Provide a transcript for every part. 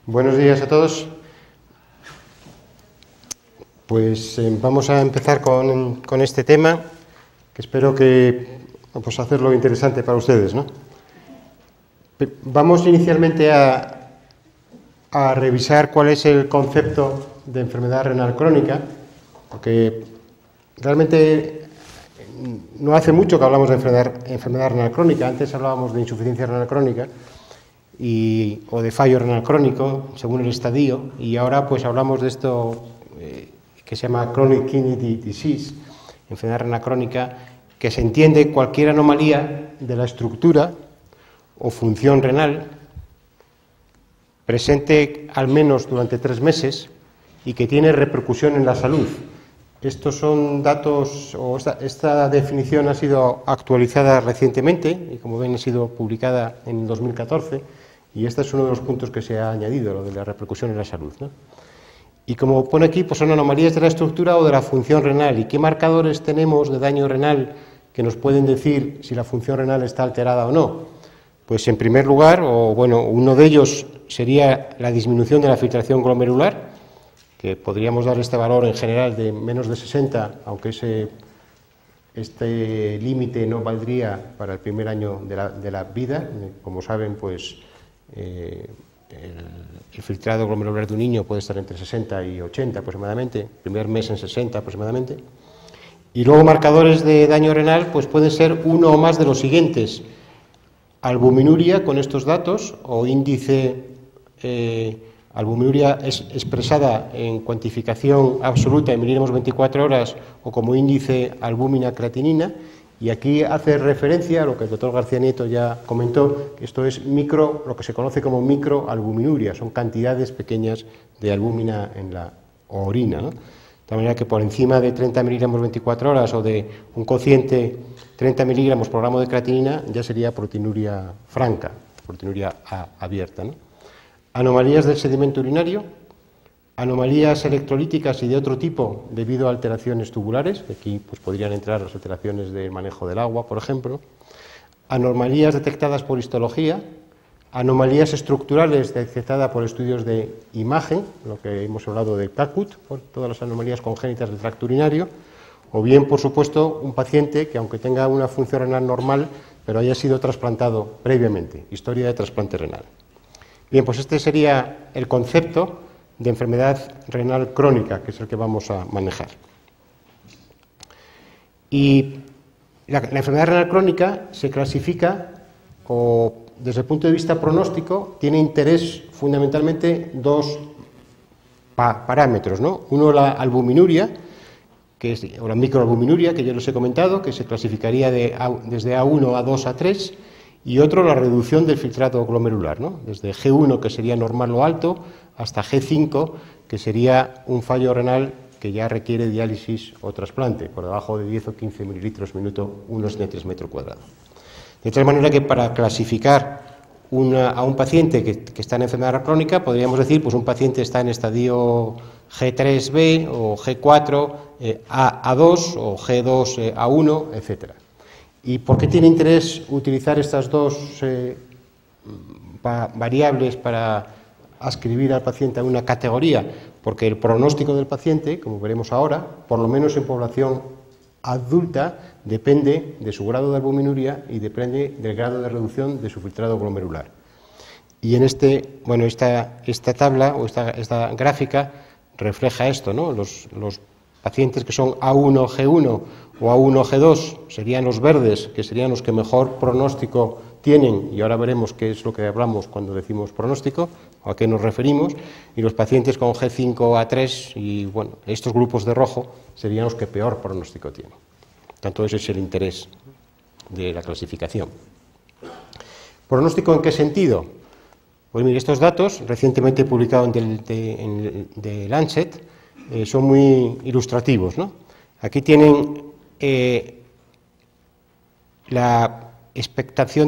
Buenos días a todos. Pues vamos a empezar con este tema, que espero que hacerlo interesante para ustedes, ¿no? Vamos inicialmente a revisar cuál es el concepto de enfermedad renal crónica, porque realmente no hace mucho que hablamos de enfermedad renal crónica. Antes hablábamos de insuficiencia renal crónica o de fallo renal crónico, según el estadio, y ahora pues hablamos de esto que se llama Chronic Kidney Disease, enfermedad renal crónica, que se entiende cualquier anomalía de la estructura o función renal presente al menos durante 3 meses y que tiene repercusión en la salud. Estos son datos, o esta definición ha sido actualizada recientemente y, como ven, ha sido publicada en 2014, y este es uno de los puntos que se ha añadido, lo de la repercusión en la salud, ¿no? Y como pone aquí, pues son anomalías de la estructura o de la función renal. ¿Y qué marcadores tenemos de daño renal que nos pueden decir si la función renal está alterada o no? Pues en primer lugar, uno de ellos sería la disminución de la filtración glomerular, que podríamos dar este valor en general de menos de 60, aunque este límite no valdría para el primer año de la vida. Como saben, pues el filtrado glomerular de un niño puede estar entre 60 y 80 aproximadamente, primer mes en 60 aproximadamente. Y luego marcadores de daño renal pues pueden ser uno o más de los siguientes: albuminuria con estos datos, o índice albuminuria expresada en cuantificación absoluta en miligramos 24 horas o como índice albúmina creatinina. Y aquí hace referencia a lo que el doctor García Nieto ya comentó, que esto es lo que se conoce como microalbuminuria, son cantidades pequeñas de albúmina en la orina, ¿no? De tal manera que por encima de 30 miligramos 24 horas o de un cociente 30 miligramos por gramo de creatinina ya sería proteinuria franca, proteinuria abierta, ¿no? Anomalías del sedimento urinario, anomalías electrolíticas y de otro tipo debido a alteraciones tubulares, aquí pues podrían entrar las alteraciones del manejo del agua, por ejemplo, anomalías detectadas por histología, anomalías estructurales detectadas por estudios de imagen, lo que hemos hablado de CACUT, por todas las anomalías congénitas del tracto urinario, o bien, por supuesto, un paciente que, aunque tenga una función renal normal, pero haya sido trasplantado previamente, historia de trasplante renal. Bien, pues este sería el concepto de enfermedad renal crónica, que es el que vamos a manejar. Y la enfermedad renal crónica se clasifica, o desde el punto de vista pronóstico, tiene interés fundamentalmente dos parámetros, ¿no? Uno, la albuminuria, o la microalbuminuria, que ya les he comentado, que se clasificaría desde A1, A2, A3, y otro, la reducción del filtrado glomerular, ¿no? Desde G1, que sería normal o alto, hasta G5, que sería un fallo renal que ya requiere diálisis o trasplante, por debajo de 10 o 15 mililitros minuto, 1/3 metro cuadrado. De tal manera que para clasificar a un paciente que está en enfermedad crónica, podríamos decir, pues un paciente está en estadio G3B o G4, A2 o G2, A1, etcétera. ¿Y por qué tiene interés utilizar estas dos variables para ascribir al paciente a una categoría? Porque el pronóstico del paciente, como veremos ahora, por lo menos en población adulta, depende de su grado de albuminuria y depende del grado de reducción de su filtrado glomerular. Y en esta tabla o esta gráfica refleja esto, ¿no? Los pacientes que son A1, G1 o A1, G2 serían los verdes, que serían los que mejor pronóstico tienen, y ahora veremos qué es lo que hablamos cuando decimos pronóstico, o a qué nos referimos, y los pacientes con G5, A3, y estos grupos de rojo serían los que peor pronóstico tienen. Tanto ese es el interés de la clasificación. ¿Pronóstico en qué sentido? Pues mire, estos datos, recientemente publicados en The Lancet, son muy ilustrativos, ¿no? Aquí tienen la expectativa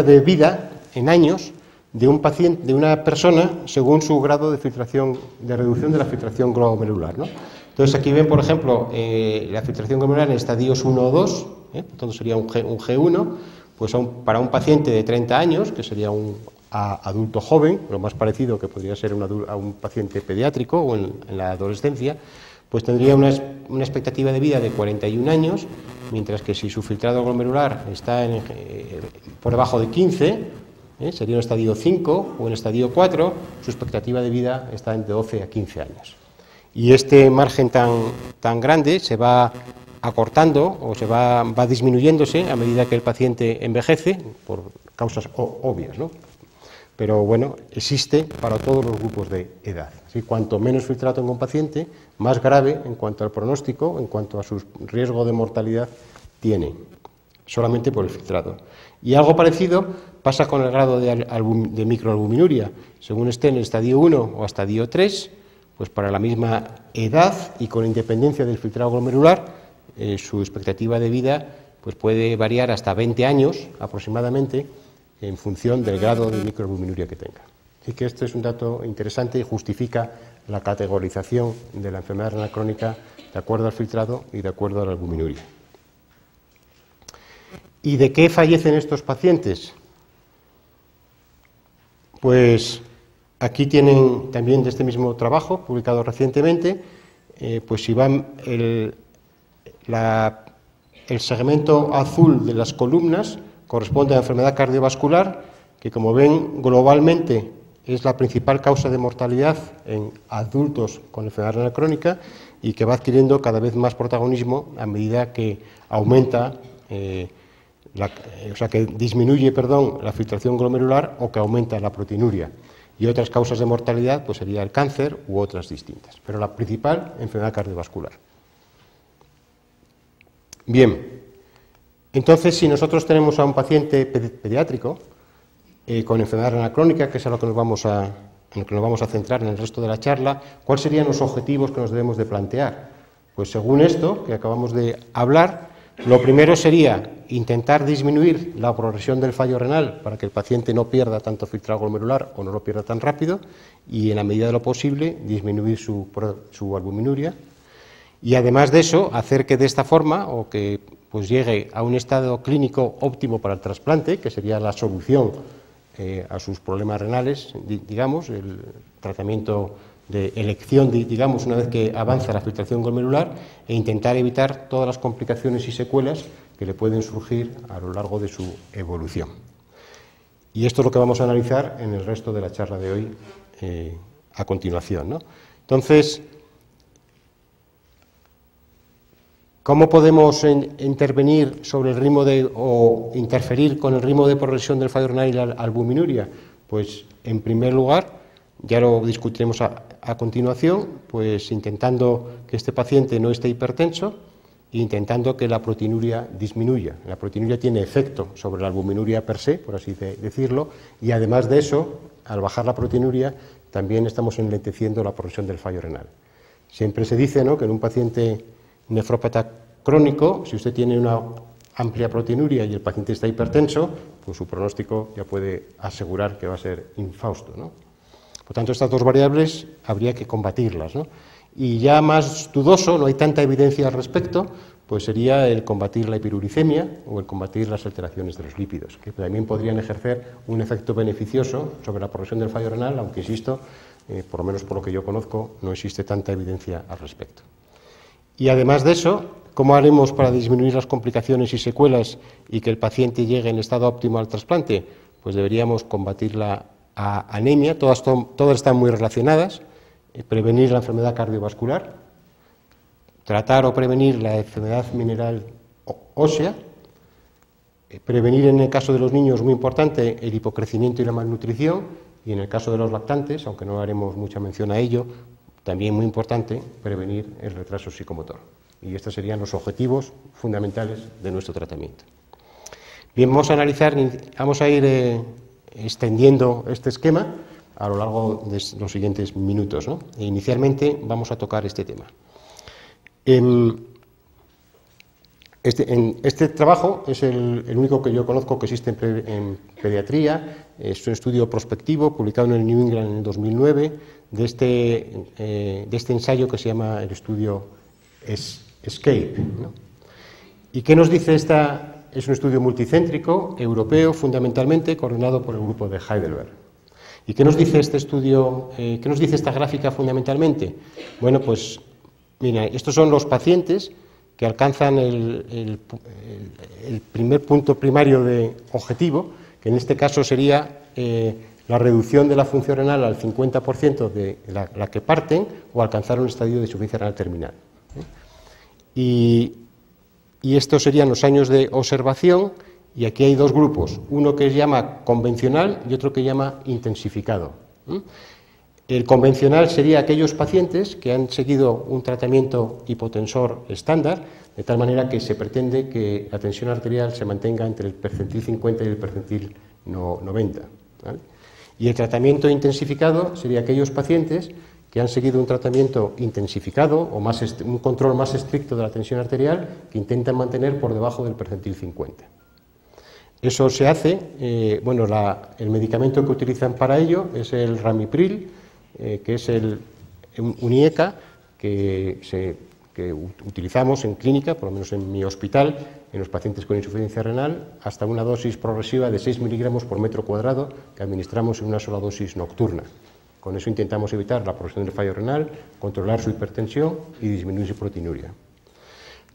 de vida en años de un paciente, de una persona, según su grado de filtración, de reducción de la filtración glomerular, ¿no? Entonces aquí ven, por ejemplo, la filtración glomerular en estadios 1 o 2, por tanto sería un G1, pues para un paciente de 30 años, que sería un adulto joven, lo más parecido que podría ser a un paciente pediátrico o en la adolescencia, pues tendría una expectativa de vida de 41 años, mientras que si su filtrado glomerular está por debajo de 15, sería en estadio 5 o en estadio 4, su expectativa de vida está entre 12 a 15 años. Y este margen tan grande se va acortando o va disminuyéndose a medida que el paciente envejece, por causas obvias, ¿no? Pero bueno, existe para todos los grupos de edad. ¿Sí? Cuanto menos filtrado tenga un paciente, más grave en cuanto al pronóstico, en cuanto a su riesgo de mortalidad tiene, solamente por el filtrado. Y algo parecido pasa con el grado de microalbuminuria. Según esté en el estadio 1 o estadio 3, pues para la misma edad y con independencia del filtrado glomerular, su expectativa de vida pues puede variar hasta 20 años aproximadamente, en función del grado de microalbuminuria que tenga. Así que este es un dato interesante y justifica la categorización de la enfermedad renal crónica de acuerdo al filtrado y de acuerdo a la albuminuria. ¿Y de qué fallecen estos pacientes? Pues aquí tienen también de este mismo trabajo, publicado recientemente, pues si van el segmento azul de las columnas corresponde a la enfermedad cardiovascular, que como ven globalmente es la principal causa de mortalidad en adultos con enfermedad renal crónica y que va adquiriendo cada vez más protagonismo a medida que aumenta, que disminuye, la filtración glomerular o que aumenta la proteinuria. Y otras causas de mortalidad pues sería el cáncer u otras distintas, pero la principal, enfermedad cardiovascular. Bien. Entonces, si nosotros tenemos a un paciente pediátrico con enfermedad renal crónica, que es a lo que nos vamos a centrar en el resto de la charla, ¿cuáles serían los objetivos que nos debemos de plantear? Pues según esto que acabamos de hablar, lo primero sería intentar disminuir la progresión del fallo renal para que el paciente no pierda tanto filtrado glomerular o no lo pierda tan rápido y, en la medida de lo posible, disminuir su albuminuria. Y además de eso, hacer que de esta forma, o que pues llegue a un estado clínico óptimo para el trasplante, que sería la solución a sus problemas renales, digamos, el tratamiento de elección, digamos, una vez que avanza la filtración glomerular, e intentar evitar todas las complicaciones y secuelas que le pueden surgir a lo largo de su evolución. Y esto es lo que vamos a analizar en el resto de la charla de hoy a continuación, ¿no? Entonces, ¿cómo podemos intervenir sobre el ritmo o interferir con el ritmo de progresión del fallo renal y la albuminuria? Pues, en primer lugar, ya lo discutiremos a continuación, pues intentando que este paciente no esté hipertenso e intentando que la proteinuria disminuya. La proteinuria tiene efecto sobre la albuminuria per se, por así decirlo, y además de eso, al bajar la proteinuria, también estamos enlenteciendo la progresión del fallo renal. Siempre se dice, ¿no?, que en un paciente nefrópata crónico, si usted tiene una amplia proteinuria y el paciente está hipertenso, pues su pronóstico ya puede asegurar que va a ser infausto, ¿no? Por tanto, estas dos variables habría que combatirlas, ¿no? Y ya más dudoso, no hay tanta evidencia al respecto, pues sería el combatir la hipuricemia o el combatir las alteraciones de los lípidos, que también podrían ejercer un efecto beneficioso sobre la progresión del fallo renal, aunque, insisto, por lo menos por lo que yo conozco, no existe tanta evidencia al respecto. Y además de eso, ¿cómo haremos para disminuir las complicaciones y secuelas y que el paciente llegue en estado óptimo al trasplante? Pues deberíamos combatir la anemia, todas están muy relacionadas, prevenir la enfermedad cardiovascular, tratar o prevenir la enfermedad mineral ósea, prevenir en el caso de los niños, muy importante, el hipocrecimiento y la malnutrición, y en el caso de los lactantes, aunque no haremos mucha mención a ello, también muy importante prevenir el retraso psicomotor. Y estos serían los objetivos fundamentales de nuestro tratamiento. Bien, vamos a ir extendiendo este esquema a lo largo de los siguientes minutos, ¿no? E inicialmente vamos a tocar este tema. Este trabajo es el único que yo conozco que existe en pediatría. Es un estudio prospectivo publicado en el New England en el 2009 de este ensayo que se llama el estudio ESCAPE, ¿no? ¿Y qué nos dice esta es un estudio multicéntrico, europeo, fundamentalmente, coordinado por el grupo de Heidelberg. ¿Y qué nos dice este estudio, qué nos dice esta gráfica fundamentalmente? Bueno, pues, mira, estos son los pacientes que alcanzan el primer punto primario de objetivo, que en este caso sería la reducción de la función renal al 50% de la que parten o alcanzar un estadio de insuficiencia renal terminal. Y estos serían los años de observación, y aquí hay dos grupos, uno que se llama convencional y otro que se llama intensificado. El convencional sería aquellos pacientes que han seguido un tratamiento hipotensor estándar, de tal manera que se pretende que la tensión arterial se mantenga entre el percentil 50 y el percentil 90. ¿Vale? Y el tratamiento intensificado sería aquellos pacientes que han seguido un tratamiento intensificado o un control más estricto de la tensión arterial, que intentan mantener por debajo del percentil 50. Eso se hace, bueno, el medicamento que utilizan para ello es el ramipril, que es un IECA que utilizamos en clínica, por lo menos en mi hospital, en los pacientes con insuficiencia renal, hasta una dosis progresiva de 6 miligramos por metro cuadrado que administramos en una sola dosis nocturna. Con eso intentamos evitar la progresión del fallo renal, controlar su hipertensión y disminuir su proteinuria.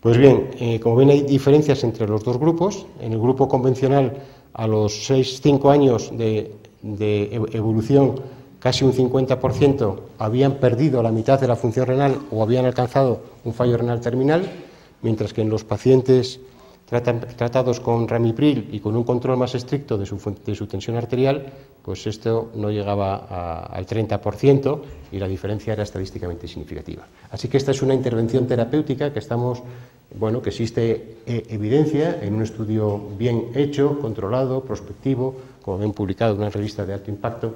Pues bien, como ven, hay diferencias entre los dos grupos. En el grupo convencional, a los 5 años de evolución, casi un 50% habían perdido la mitad de la función renal o habían alcanzado un fallo renal terminal, mientras que en los pacientes tratados con ramipril y con un control más estricto de su tensión arterial, pues esto no llegaba al 30% y la diferencia era estadísticamente significativa. Así que esta es una intervención terapéutica que que existe evidencia en un estudio bien hecho, controlado, prospectivo, como ven, publicado en una revista de alto impacto,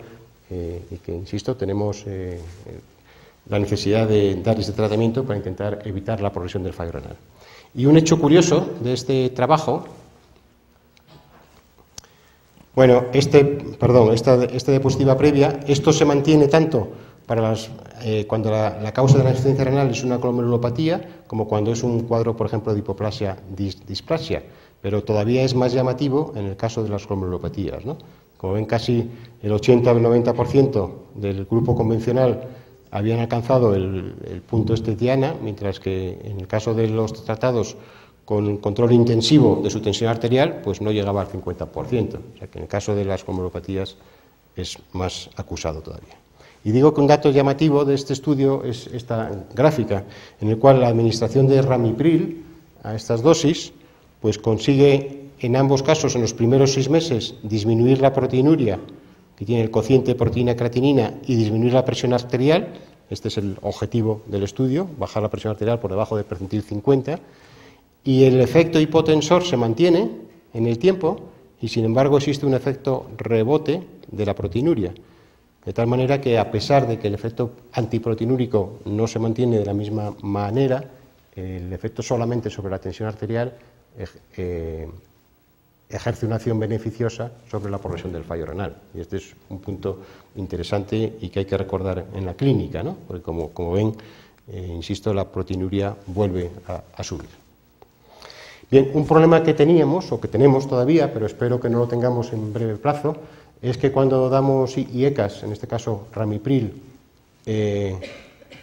y que, insisto, tenemos la necesidad de dar este tratamiento para intentar evitar la progresión del fallo renal. Y un hecho curioso de este trabajo, bueno, esta diapositiva previa, esto se mantiene tanto para cuando la causa de la insuficiencia renal es una glomerulopatía, como cuando es un cuadro, por ejemplo, de hipoplasia displasia, pero todavía es más llamativo en el caso de las glomerulopatías, ¿no? Como ven, casi el 80 o el 90% del grupo convencional habían alcanzado el punto Diana, mientras que en el caso de los tratados con control intensivo de su tensión arterial, pues no llegaba al 50%. O sea que en el caso de las glomerulopatías es más acusado todavía. Y digo que un dato llamativo de este estudio es esta gráfica, en el cual la administración de ramipril a estas dosis pues consigue en ambos casos, en los primeros 6 meses, disminuir la proteinuria, que tiene el cociente de proteína-creatinina, y disminuir la presión arterial. Este es el objetivo del estudio, bajar la presión arterial por debajo del percentil 50, y el efecto hipotensor se mantiene en el tiempo, y sin embargo existe un efecto rebote de la proteinuria, de tal manera que, a pesar de que el efecto antiproteinúrico no se mantiene de la misma manera, el efecto solamente sobre la tensión arterial ejerce una acción beneficiosa sobre la progresión del fallo renal. Y este es un punto interesante y que hay que recordar en la clínica, ¿no? Porque como ven, insisto, la proteinuria vuelve a subir. Bien, un problema que teníamos, o que tenemos todavía, pero espero que no lo tengamos en breve plazo, es que cuando damos IECAS, en este caso ramipril,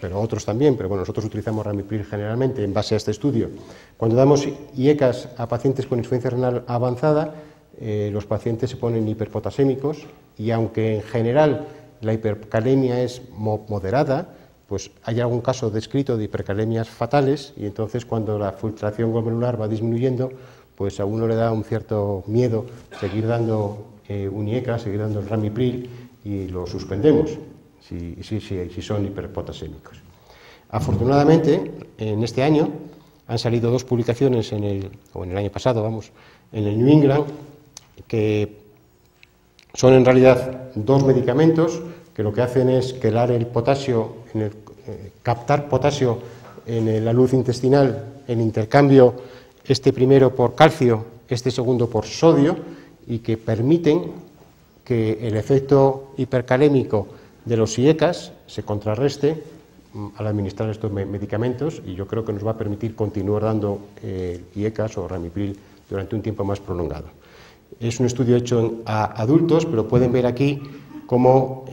pero otros también, pero bueno, nosotros utilizamos ramipril generalmente en base a este estudio. Cuando damos IECAS a pacientes con insuficiencia renal avanzada, los pacientes se ponen hiperpotasémicos, y aunque en general la hipercalemia es moderada, pues hay algún caso descrito de hipercalemias fatales, y entonces cuando la filtración glomerular va disminuyendo, pues a uno le da un cierto miedo seguir dando un IECAS, seguir dando el ramipril, y lo suspendemos si son hiperpotasémicos. Afortunadamente, en este año han salido 2 publicaciones, en el año pasado, en el New England, que son en realidad 2 medicamentos que lo que hacen es quelar el potasio, captar potasio en la luz intestinal, en intercambio este primero por calcio, este segundo por sodio, y que permiten que el efecto hipercalémico de los IECAS se contrarreste al administrar estos medicamentos, y yo creo que nos va a permitir continuar dando IECAS o ramipril durante un tiempo más prolongado. Es un estudio hecho a adultos, pero pueden ver aquí cómo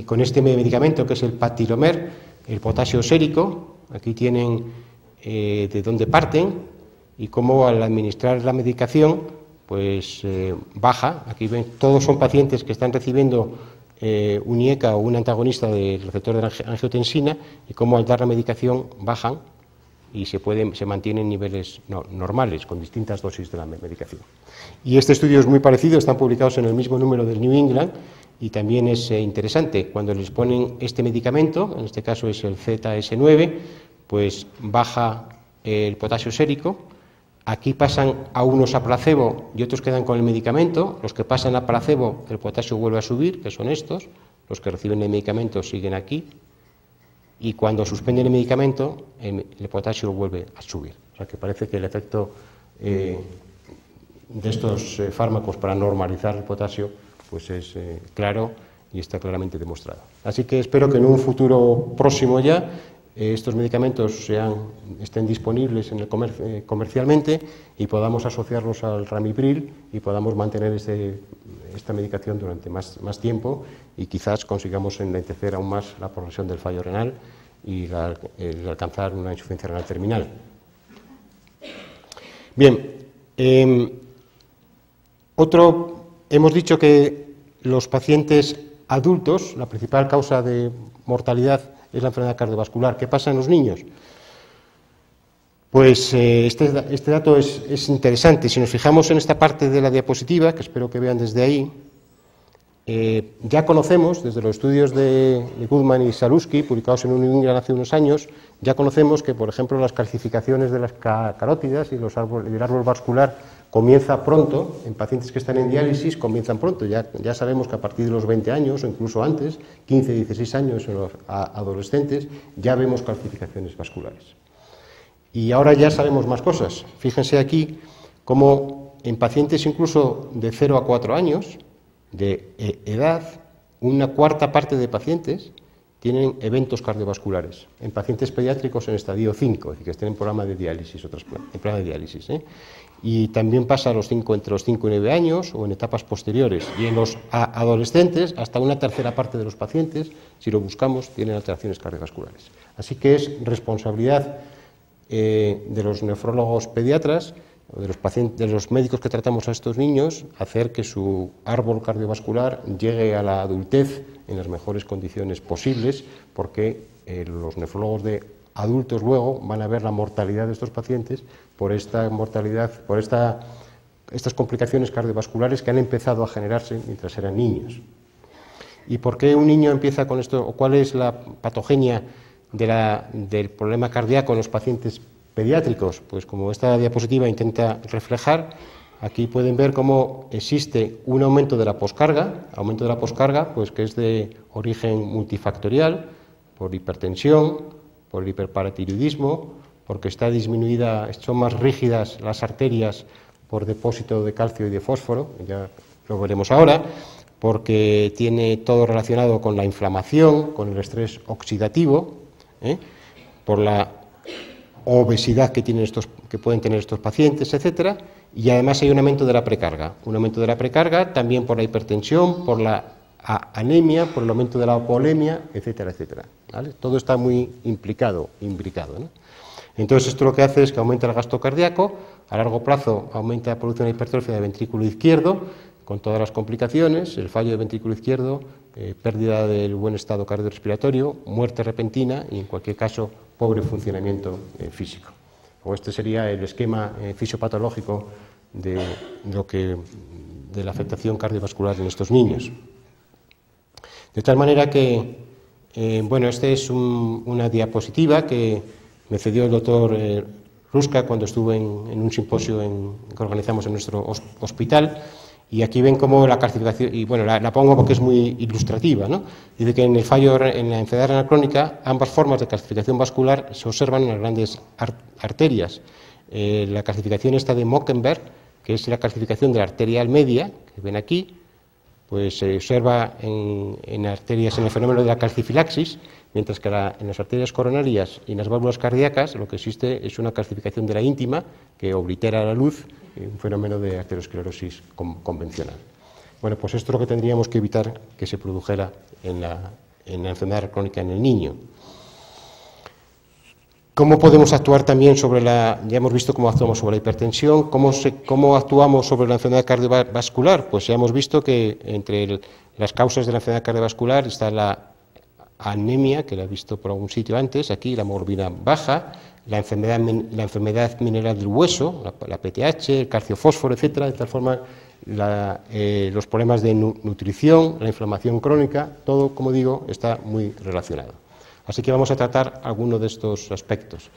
con este medicamento, que es el patiromer, el potasio sérico, aquí tienen de dónde parten y cómo al administrar la medicación pues baja. Aquí ven, todos son pacientes que están recibiendo un IECA o un antagonista del receptor de angiotensina, y cómo al dar la medicación bajan y se mantienen niveles normales con distintas dosis de la medicación. Y este estudio es muy parecido, están publicados en el mismo número del New England, y también es interesante, cuando les ponen este medicamento, en este caso es el ZS9, pues baja el potasio sérico. Aquí pasan a unos a placebo y otros quedan con el medicamento. Los que pasan a placebo, el potasio vuelve a subir, que son estos. Los que reciben el medicamento siguen aquí. Y cuando suspenden el medicamento, el potasio vuelve a subir. O sea que parece que el efecto de estos fármacos para normalizar el potasio pues es claro y está claramente demostrado. Así que espero que en un futuro próximo ya estos medicamentos estén disponibles en el comercialmente y podamos asociarlos al Ramipril y podamos mantener esta medicación durante más tiempo, y quizás consigamos enlentecer aún más la progresión del fallo renal y el alcanzar una insuficiencia renal terminal. Bien, hemos dicho que los pacientes adultos, la principal causa de mortalidad es la enfermedad cardiovascular. ¿Qué pasa en los niños? Pues este dato es interesante. Si nos fijamos en esta parte de la diapositiva, que espero que vean desde ahí, ya conocemos, desde los estudios de Goodman y Saluski, publicados en un New England hace unos años, ya conocemos que, por ejemplo, las calcificaciones de las carótidas y del árbol vascular comienza pronto, en pacientes que están en diálisis comienzan pronto. Ya sabemos que a partir de los 20 años, o incluso antes, 15, 16 años en los adolescentes, ya vemos calcificaciones vasculares. Y ahora ya sabemos más cosas. Fíjense aquí cómo en pacientes incluso de 0 a 4 años de edad, una cuarta parte de pacientes tienen eventos cardiovasculares. En pacientes pediátricos en estadio 5, es decir, que estén en programa de diálisis, en programa de diálisis. Y también pasa entre los 5 y 9 años o en etapas posteriores. Y en los adolescentes, hasta una tercera parte de los pacientes, si lo buscamos, tienen alteraciones cardiovasculares. Así que es responsabilidad de los nefrólogos pediatras, de los médicos que tratamos a estos niños, hacer que su árbol cardiovascular llegue a la adultez en las mejores condiciones posibles, porque los nefrólogos de adultos luego van a ver la mortalidad de estos pacientes por esta mortalidad, por estas complicaciones cardiovasculares que han empezado a generarse mientras eran niños. ¿Y por qué un niño empieza con esto? ¿O cuál es la patogenia del problema cardíaco en los pacientes pediátricos? Pues como esta diapositiva intenta reflejar, aquí pueden ver cómo existe un aumento de la poscarga, pues que es de origen multifactorial, por hipertensión, por el hiperparatiroidismo, porque está disminuida, son más rígidas las arterias por depósito de calcio y de fósforo, ya lo veremos ahora, porque tiene todo relacionado con la inflamación, con el estrés oxidativo, por la obesidad que pueden tener estos pacientes, etcétera, y además hay un aumento de la precarga, también por la hipertensión, por la anemia, por el aumento de la apolemia, etcétera, etcétera. ¿Vale? Todo está muy imbricado, ¿no? Entonces esto lo que hace es que aumenta el gasto cardíaco, a largo plazo aumenta la producción de hipertrofia del ventrículo izquierdo, con todas las complicaciones, el fallo del ventrículo izquierdo, pérdida del buen estado cardiorrespiratorio, muerte repentina y, en cualquier caso, pobre funcionamiento físico. O este sería el esquema fisiopatológico de la afectación cardiovascular en estos niños. De tal manera que, esta es una diapositiva que me cedió el doctor Ruska cuando estuve en un simposio que organizamos en nuestro hospital. Y aquí ven cómo la calcificación, y la pongo porque es muy ilustrativa, ¿no? Dice que en la enfermedad renal crónica, ambas formas de calcificación vascular se observan en las grandes arterias. La calcificación esta de Mockenberg, que es la calcificación de la arterial media, que ven aquí, pues se observa en arterias en el fenómeno de la calcifilaxis, mientras que en las arterias coronarias y en las válvulas cardíacas lo que existe es una calcificación de la íntima que oblitera la luz, un fenómeno de arteriosclerosis convencional. Bueno, pues esto es lo que tendríamos que evitar que se produjera en la enfermedad crónica en el niño. ¿Cómo podemos actuar también sobre ya hemos visto cómo actuamos sobre la hipertensión, cómo actuamos sobre la enfermedad cardiovascular? Pues ya hemos visto que entre las causas de la enfermedad cardiovascular está la anemia, que la he visto por algún sitio antes, aquí la hemoglobina baja, la enfermedad mineral del hueso, la PTH, el calcio-fósforo, etcétera, de tal forma los problemas de nutrición, la inflamación crónica, todo, como digo, está muy relacionado. Así que vamos a tratar algunos de estos aspectos.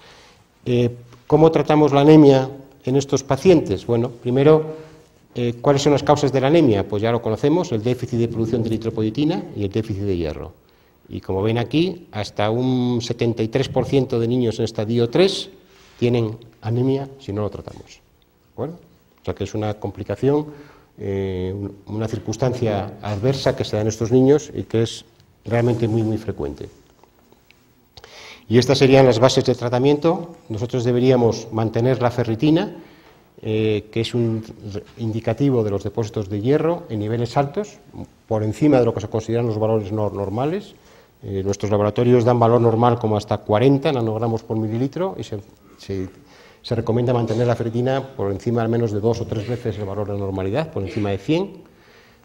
¿Cómo tratamos la anemia en estos pacientes? Bueno, primero, ¿cuáles son las causas de la anemia? Pues ya lo conocemos, el déficit de producción de eritropoyetina y el déficit de hierro. Y como ven aquí, hasta un 73% de niños en estadio 3 tienen anemia si no lo tratamos. ¿Bueno? O sea que es una complicación, una circunstancia adversa que se da en estos niños y que es realmente muy, muy frecuente. Y estas serían las bases de tratamiento. Nosotros deberíamos mantener la ferritina, que es un indicativo de los depósitos de hierro en niveles altos, por encima de lo que se consideran los valores normales. Nuestros laboratorios dan valor normal como hasta 40 nanogramos por mililitro y se recomienda mantener la ferritina por encima al menos de 2 o 3 veces el valor de normalidad, por encima de 100.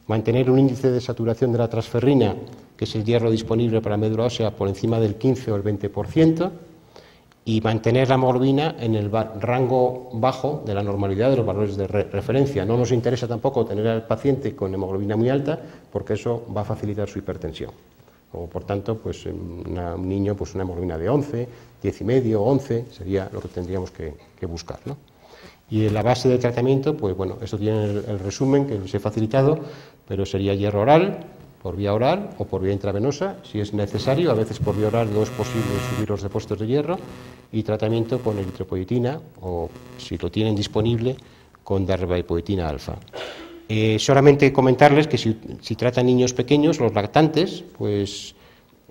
Mantener un índice de saturación de la transferrina, que es el hierro disponible para la médula ósea, por encima del 15 o el 20%, y mantener la hemoglobina en el rango bajo de la normalidad de los valores de referencia. No nos interesa tampoco tener al paciente con hemoglobina muy alta, porque eso va a facilitar su hipertensión. O, por tanto, pues un niño, pues una hemoglobina de 11, 10,5, 11, sería lo que tendríamos que buscar, ¿no? Y en la base de tratamiento, pues bueno, esto tiene el resumen que les he facilitado, pero sería hierro oral, por vía oral o por vía intravenosa, si es necesario. A veces por vía oral no es posible subir los depósitos de hierro, y tratamiento con eritropoyetina o, si lo tienen disponible, con darbepoetina alfa. Solamente comentarles que si tratan niños pequeños, los lactantes, pues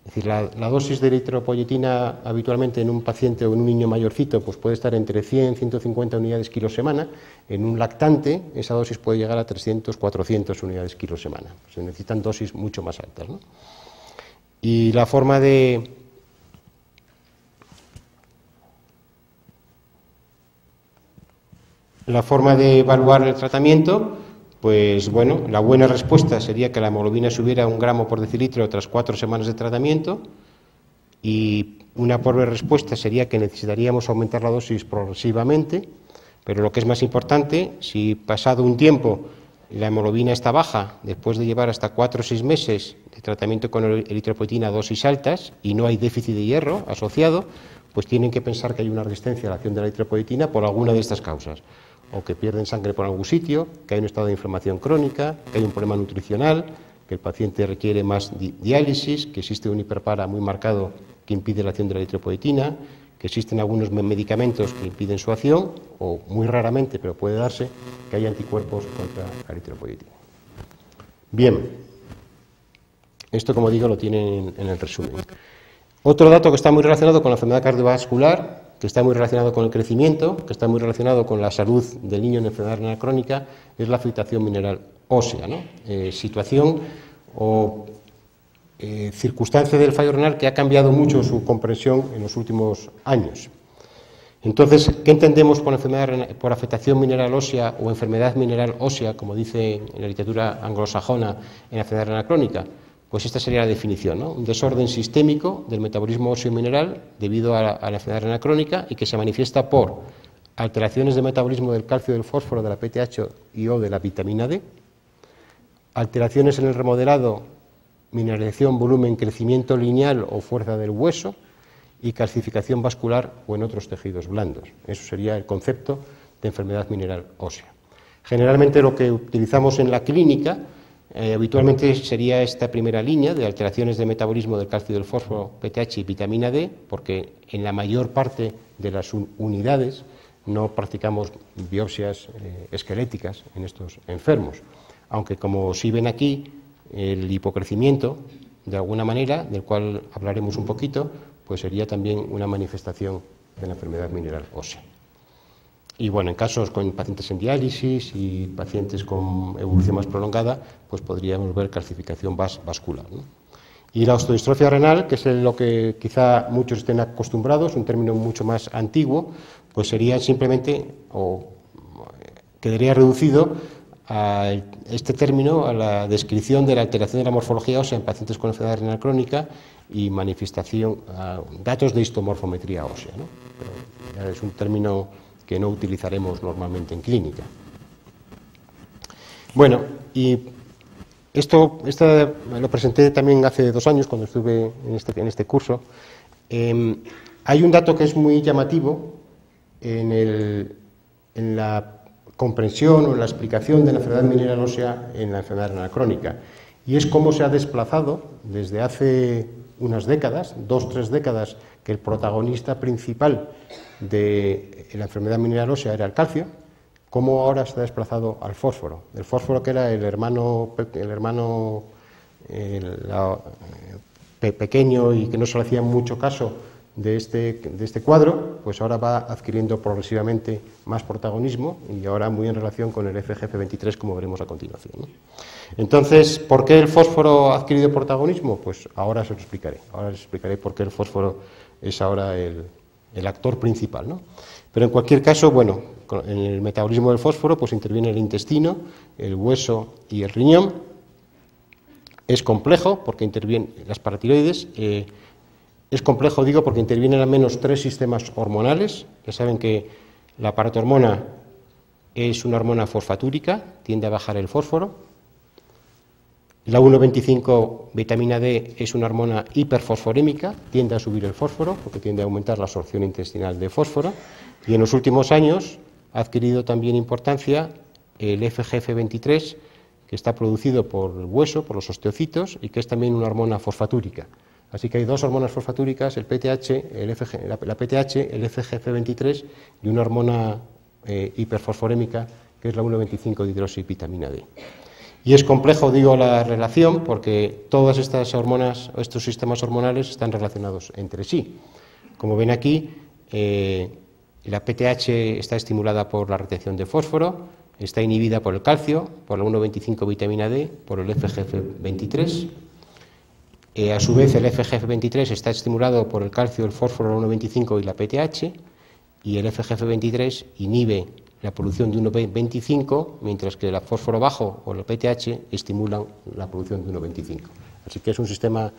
es decir, la dosis de eritropoyetina habitualmente en un paciente o en un niño mayorcito pues puede estar entre 100 y 150 unidades kilo semana. En un lactante esa dosis puede llegar a 300, 400 unidades kilo semana. Se necesitan dosis mucho más altas, ¿no? Y la forma de evaluar el tratamiento, pues bueno, la buena respuesta sería que la hemoglobina subiera 1 gramo por decilitro tras 4 semanas de tratamiento, y una pobre respuesta sería que necesitaríamos aumentar la dosis progresivamente, pero lo que es más importante, si pasado un tiempo la hemoglobina está baja, después de llevar hasta 4 o 6 meses de tratamiento con eritropoyetina a dosis altas y no hay déficit de hierro asociado, pues tienen que pensar que hay una resistencia a la acción de la eritropoyetina por alguna de estas causas. O que pierden sangre por algún sitio, que hay un estado de inflamación crónica, que hay un problema nutricional, que el paciente requiere más diálisis, que existe un hiperpara muy marcado que impide la acción de la eritropoyetina, que existen algunos medicamentos que impiden su acción, o muy raramente, pero puede darse, que hay anticuerpos contra la eritropoyetina. Bien, esto, como digo, lo tienen en el resumen. Otro dato que está muy relacionado con la enfermedad cardiovascular, que está muy relacionado con el crecimiento, que está muy relacionado con la salud del niño en enfermedad renal crónica, es la filtración mineral ósea, ¿no? Situación o circunstancia del fallo renal que ha cambiado mucho su comprensión en los últimos años. Entonces, ¿qué entendemos por por afectación mineral ósea o enfermedad mineral ósea, como dice en la literatura anglosajona en la enfermedad renal crónica? Pues esta sería la definición, ¿no? Un desorden sistémico del metabolismo óseo mineral debido a la enfermedad renal crónica y que se manifiesta por alteraciones de metabolismo del calcio y del fósforo, de la PTH y o de la vitamina D, alteraciones en el remodelado, mineralización, volumen, crecimiento lineal o fuerza del hueso y calcificación vascular o en otros tejidos blandos. Eso sería el concepto de enfermedad mineral ósea. Generalmente lo que utilizamos en la clínica habitualmente sería esta primera línea de alteraciones de metabolismo del calcio y del fósforo, PTH y vitamina D, porque en la mayor parte de las unidades no practicamos biopsias esqueléticas en estos enfermos, aunque como sí ven aquí, el hipocrecimiento, de alguna manera, del cual hablaremos un poquito, pues sería también una manifestación de la enfermedad mineral ósea. Y bueno, en casos con pacientes en diálisis y pacientes con evolución más prolongada, pues podríamos ver calcificación vascular, ¿no? Y la ostodistrofia renal, que es lo que quizá muchos estén acostumbrados, un término mucho más antiguo, pues sería simplemente, o quedaría reducido a este término a la descripción de la alteración de la morfología ósea en pacientes con enfermedad renal crónica y manifestación, datos de histomorfometría ósea, ¿no? Pero es un término que no utilizaremos normalmente en clínica. Bueno, y esto lo presenté también hace 2 años cuando estuve en este curso. Hay un dato que es muy llamativo en la comprensión o en la explicación de la enfermedad mineral ósea en la enfermedad renal crónica, y es cómo se ha desplazado desde hace unas décadas, 2 o 3 décadas, que el protagonista principal de la enfermedad mineral ósea era el calcio, cómo ahora se ha desplazado al fósforo. El fósforo, que era el hermano pequeño y que no se le hacía mucho caso de este cuadro, pues ahora va adquiriendo progresivamente más protagonismo y ahora muy en relación con el FGF23, como veremos a continuación, ¿no? Entonces, ¿por qué el fósforo ha adquirido protagonismo? Pues ahora se lo explicaré. Ahora les explicaré por qué el fósforo es ahora el actor principal, ¿no? Pero en cualquier caso, bueno, en el metabolismo del fósforo pues interviene el intestino, el hueso y el riñón. Es complejo porque intervienen las paratiroides. Es complejo, digo, porque intervienen al menos 3 sistemas hormonales. Ya saben que la paratormona es una hormona fosfatúrica, tiende a bajar el fósforo. La 1,25 vitamina D es una hormona hiperfosforémica, tiende a subir el fósforo porque tiende a aumentar la absorción intestinal de fósforo. Y en los últimos años ha adquirido también importancia el FGF23, que está producido por el hueso, por los osteocitos, y que es también una hormona fosfatúrica. Así que hay 2 hormonas fosfatúricas, el PTH, la PTH, el FGF23 y una hormona hiperfosforémica, que es la 1,25 dihidroxivitamina D. Y es complejo, digo, la relación, porque todas estas hormonas, estos sistemas hormonales están relacionados entre sí. Como ven aquí, la PTH está estimulada por la retención de fósforo, está inhibida por el calcio, por la 1,25 vitamina D, por el FGF23. A su vez, el FGF23 está estimulado por el calcio, el fósforo, la 1,25 y la PTH, y el FGF23 inhibe la producción de 1,25, mientras que el fósforo bajo o el PTH estimulan la producción de 1,25. Así que es un sistema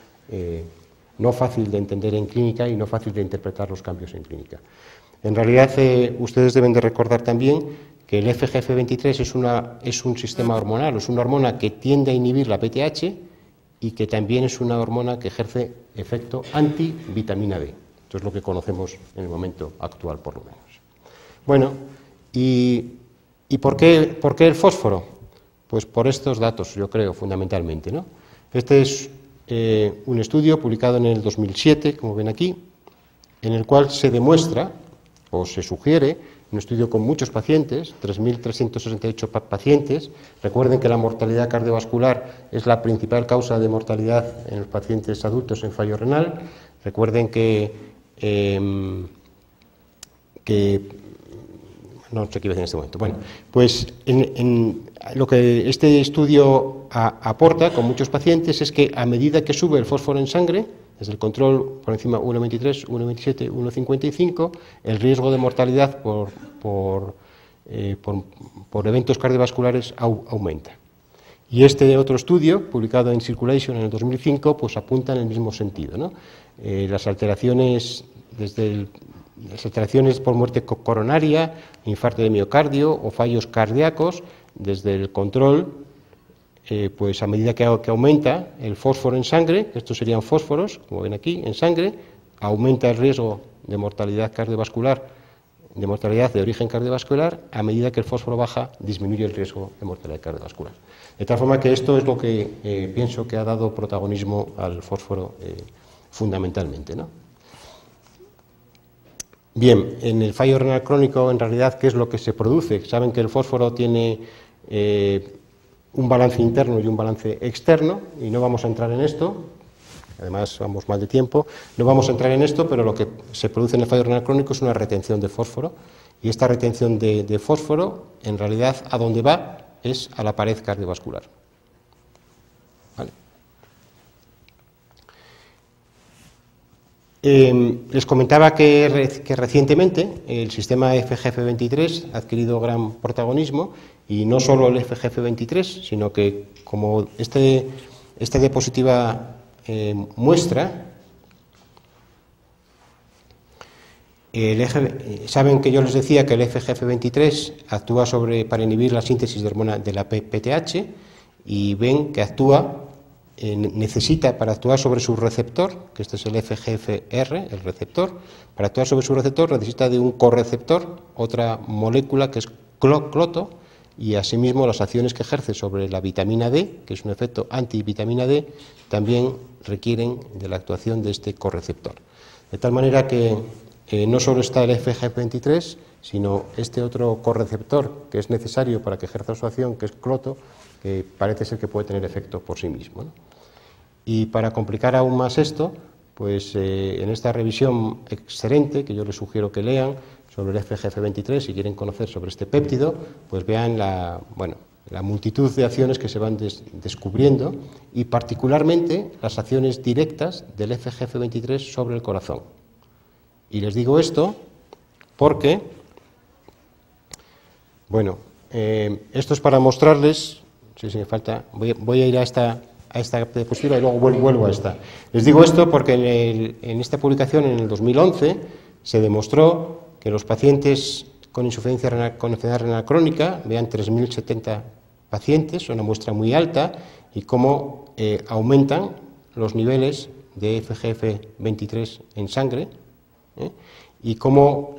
no fácil de entender en clínica y no fácil de interpretar los cambios en clínica. En realidad, ustedes deben de recordar también que el FGF23 es un sistema hormonal, es una hormona que tiende a inhibir la PTH y que también es una hormona que ejerce efecto anti-vitamina D. Esto es lo que conocemos en el momento actual, por lo menos. Bueno, ¿y por qué el fósforo? Pues por estos datos, yo creo, fundamentalmente, ¿no? Este es un estudio publicado en el 2007, como ven aquí, en el cual se demuestra, o se sugiere, un estudio con muchos pacientes, 3.368 pacientes. Recuerden que la mortalidad cardiovascular es la principal causa de mortalidad en los pacientes adultos en fallo renal. Recuerden que no sé qué iba a decir en este momento. Bueno, pues lo que este estudio aporta con muchos pacientes es que a medida que sube el fósforo en sangre, desde el control por encima 1,23, 1,27, 1,55, el riesgo de mortalidad por eventos cardiovasculares aumenta. Y este otro estudio, publicado en Circulation en el 2005, pues apunta en el mismo sentido, ¿no? Las alteraciones por muerte coronaria, infarto de miocardio o fallos cardíacos, desde el control, pues a medida que aumenta el fósforo en sangre, estos serían fósforos, como ven aquí, en sangre, aumenta el riesgo de mortalidad cardiovascular, de mortalidad de origen cardiovascular, a medida que el fósforo baja, disminuye el riesgo de mortalidad cardiovascular. De tal forma que esto es lo que pienso que ha dado protagonismo al fósforo fundamentalmente, ¿no? Bien, en el fallo renal crónico, en realidad, ¿qué es lo que se produce? Saben que el fósforo tiene un balance interno y un balance externo, y no vamos a entrar en esto, además vamos mal de tiempo, no vamos a entrar en esto, pero lo que se produce en el fallo renal crónico es una retención de fósforo, y esta retención de fósforo, en realidad, a donde va es a la pared cardiovascular. ¿Vale? Les comentaba que recientemente el sistema FGF23 ha adquirido gran protagonismo, y no solo el FGF23, sino que, como esta diapositiva muestra, saben que yo les decía que el FGF23 actúa para inhibir la síntesis de hormona de la PTH, y ven que necesita, para actuar sobre su receptor, que este es el FGFR, el receptor, para actuar sobre su receptor necesita de un correceptor, otra molécula que es cloto, y asimismo las acciones que ejerce sobre la vitamina D, que es un efecto antivitamina D, también requieren de la actuación de este correceptor. De tal manera que no solo está el FGF23, sino este otro correceptor que es necesario para que ejerza su acción, que es cloto, que parece ser que puede tener efecto por sí mismo, ¿no? Y para complicar aún más esto, pues en esta revisión excelente, que yo les sugiero que lean, sobre el FGF23, si quieren conocer sobre este péptido, pues vean la multitud de acciones que se van descubriendo, y particularmente las acciones directas del FGF23 sobre el corazón. Y les digo esto porque, bueno, esto es para mostrarles, si me falta, voy a ir a esta diapositiva y luego vuelvo a esta. Les digo esto porque en esta publicación, en el 2011, se demostró que los pacientes con insuficiencia renal, con enfermedad renal crónica, vean 3.070 pacientes, una muestra muy alta, y cómo aumentan los niveles de FGF23 en sangre, y cómo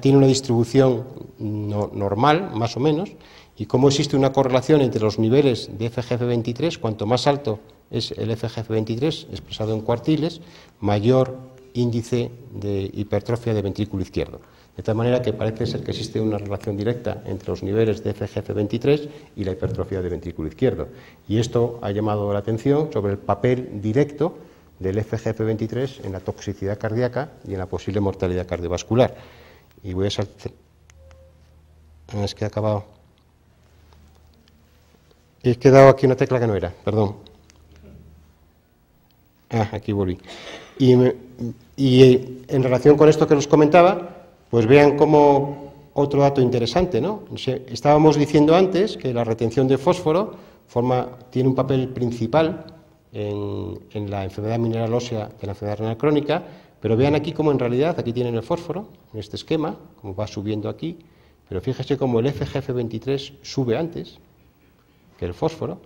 tiene una distribución normal, más o menos, y cómo existe una correlación entre los niveles de FGF23, cuanto más alto es el FGF23 expresado en cuartiles, mayor índice de hipertrofia de ventrículo izquierdo. De tal manera que parece ser que existe una relación directa entre los niveles de FGF23 y la hipertrofia de ventrículo izquierdo. Y esto ha llamado la atención sobre el papel directo del FGF23 en la toxicidad cardíaca y en la posible mortalidad cardiovascular. Y voy a saltar. Es que he acabado. He quedado aquí una tecla que no era, perdón. Aquí volví. Y en relación con esto que os comentaba, pues vean como otro dato interesante, ¿no? Estábamos diciendo antes que la retención de fósforo tiene un papel principal en la enfermedad mineral ósea de la enfermedad renal crónica, pero vean aquí cómo en realidad, aquí tienen el fósforo, en este esquema, como va subiendo aquí, pero fíjese cómo el FGF23 sube antes que el fósforo.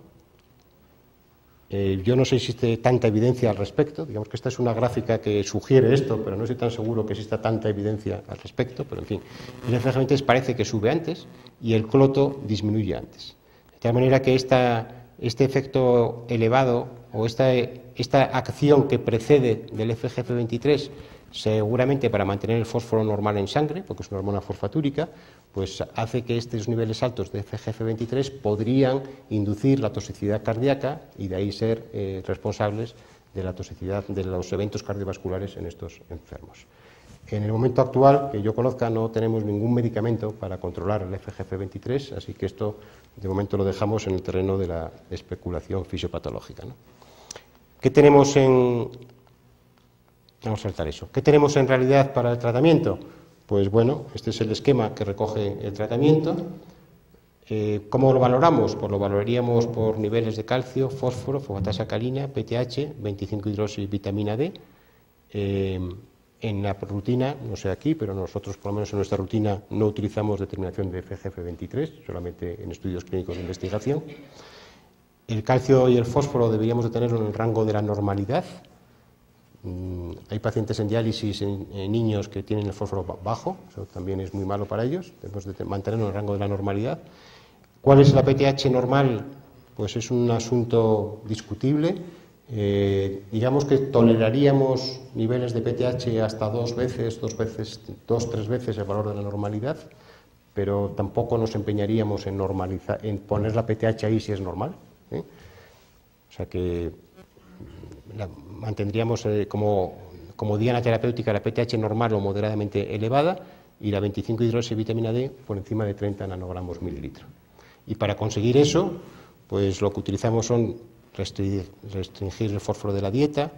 Yo no sé si existe tanta evidencia al respecto, digamos que esta es una gráfica que sugiere esto, pero no estoy tan seguro que exista tanta evidencia al respecto, pero en fin, el FGF23 parece que sube antes y el cloto disminuye antes. De tal manera que este efecto elevado o esta acción que precede del FGF23, seguramente para mantener el fósforo normal en sangre, porque es una hormona fosfatúrica, pues hace que estos niveles altos de FGF23 podrían inducir la toxicidad cardíaca y de ahí ser responsables de la toxicidad de los eventos cardiovasculares en estos enfermos. En el momento actual, que yo conozca, no tenemos ningún medicamento para controlar el FGF23, así que esto de momento lo dejamos en el terreno de la especulación fisiopatológica, ¿no? ¿Qué tenemos Vamos a saltar eso. ¿Qué tenemos en realidad para el tratamiento? Pues bueno, este es el esquema que recoge el tratamiento. ¿Cómo lo valoramos? Pues lo valoraríamos por niveles de calcio, fósforo, fosfatasa alcalina, PTH, 25-hidroxi, vitamina D. En la rutina, no sé aquí, pero nosotros por lo menos en nuestra rutina no utilizamos determinación de FGF23, solamente en estudios clínicos de investigación. El calcio y el fósforo deberíamos de tenerlo en el rango de la normalidad. Hay pacientes en diálisis, en niños que tienen el fósforo bajo, eso también es muy malo para ellos, debemos de mantenerlo en el rango de la normalidad. ¿Cuál es la PTH normal? Pues es un asunto discutible. Digamos que toleraríamos niveles de PTH hasta 2, 3 veces el valor de la normalidad, pero tampoco nos empeñaríamos en en poner la PTH ahí si es normal. O sea que mantendríamos como diana terapéutica la PTH normal o moderadamente elevada y la 25 hidroxivitamina D por encima de 30 nanogramos mililitro. Y para conseguir eso, pues lo que utilizamos son restringir el fósforo de la dieta,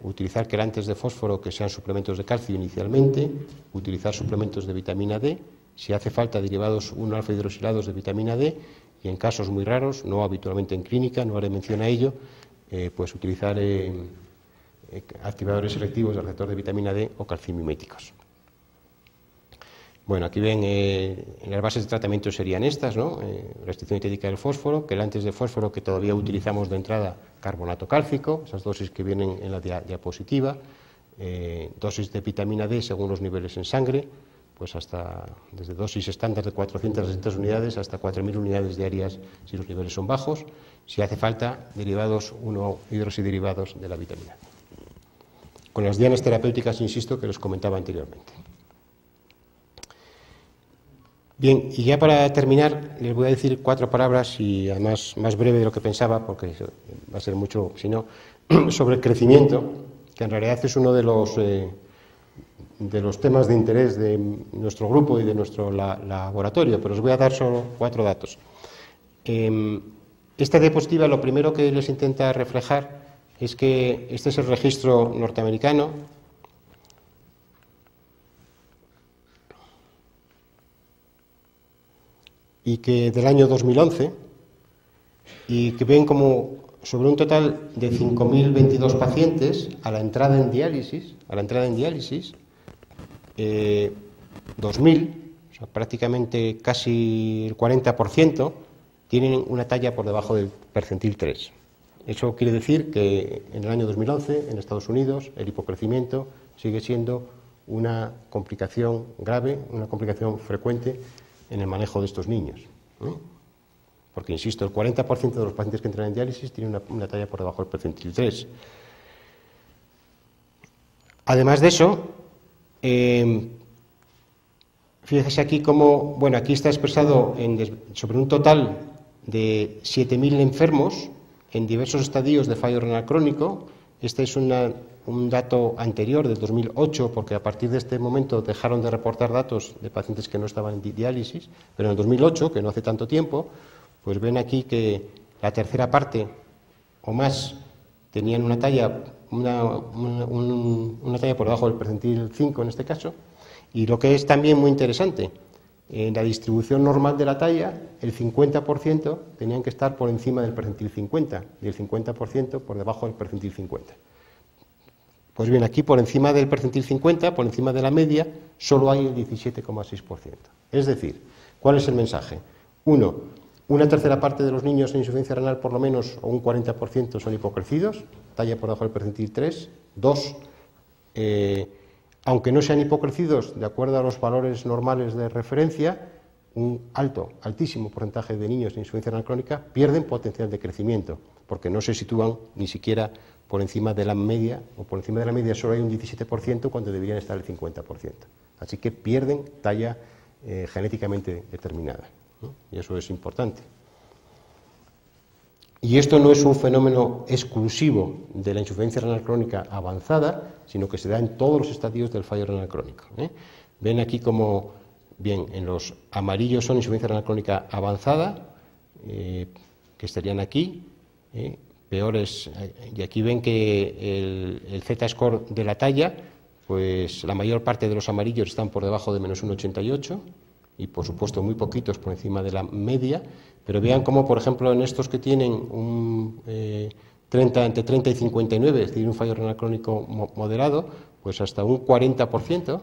utilizar quelantes de fósforo que sean suplementos de calcio inicialmente, utilizar suplementos de vitamina D, si hace falta derivados 1-alfa hidroxilados de vitamina D, y en casos muy raros, no habitualmente en clínica, no haré mención a ello, pues utilizar activadores selectivos del receptor de vitamina D o calcimiméticos. Bueno, aquí ven, las bases de tratamiento serían estas, ¿no? Restricción dietética del fósforo, quelantes de fósforo que todavía utilizamos de entrada, carbonato cálcico, esas dosis que vienen en la diapositiva, dosis de vitamina D según los niveles en sangre, pues hasta desde dosis estándar de 400 a 600 unidades hasta 4.000 unidades diarias si los niveles son bajos, si hace falta derivados 1-hidroxiderivados de la vitamina D. Con las dianas terapéuticas, insisto, que les comentaba anteriormente. Bien, y ya para terminar, les voy a decir 4 palabras, y además más breve de lo que pensaba, porque va a ser mucho, si no, sobre el crecimiento, que en realidad es uno de los temas de interés de nuestro grupo y de nuestro laboratorio, pero os voy a dar solo 4 datos. Esta diapositiva lo primero que les intenta reflejar es que este es el registro norteamericano, y que del año 2011, y que ven como sobre un total de 5.022 pacientes a la entrada en diálisis, 2.000, o sea, prácticamente casi el 40%, tienen una talla por debajo del percentil 3. Eso quiere decir que en el año 2011, en Estados Unidos, el hipocrecimiento sigue siendo una complicación grave, una complicación frecuente en el manejo de estos niños. Porque, insisto, el 40% de los pacientes que entran en diálisis tienen una talla por debajo del percentil 3. Además de eso, fíjese aquí cómo, bueno, aquí está expresado sobre un total de 7.000 enfermos en diversos estadios de fallo renal crónico. Este es un dato anterior, del 2008, porque a partir de este momento dejaron de reportar datos de pacientes que no estaban en diálisis, pero en el 2008, que no hace tanto tiempo, pues ven aquí que la tercera parte o más tenían una talla por debajo del percentil 5 en este caso, y lo que es también muy interesante, en la distribución normal de la talla, el 50% tenían que estar por encima del percentil 50 y el 50% por debajo del percentil 50. Pues bien, aquí por encima del percentil 50, por encima de la media, solo hay el 17,6%. Es decir, ¿cuál es el mensaje? 1. Una tercera parte de los niños en insuficiencia renal, por lo menos, o un 40% son hipocrecidos, talla por debajo del percentil 3. 2. Aunque no sean hipocrecidos, de acuerdo a los valores normales de referencia, un altísimo porcentaje de niños en insuficiencia renal crónica pierden potencial de crecimiento, porque no se sitúan ni siquiera por encima de la media, o por encima de la media solo hay un 17% cuando deberían estar el 50%. Así que pierden talla genéticamente determinada, ¿no? Y eso es importante. Y esto no es un fenómeno exclusivo de la insuficiencia renal crónica avanzada, sino que se da en todos los estadios del fallo renal crónico. Ven aquí como, bien, en los amarillos son insuficiencia renal crónica avanzada, que estarían aquí, peores, y aquí ven que el Z-score de la talla, pues la mayor parte de los amarillos están por debajo de menos 1,88 y por supuesto muy poquitos por encima de la media, pero vean cómo, por ejemplo, en estos que tienen entre 30 y 59, es decir, un fallo renal crónico moderado, pues hasta un 40%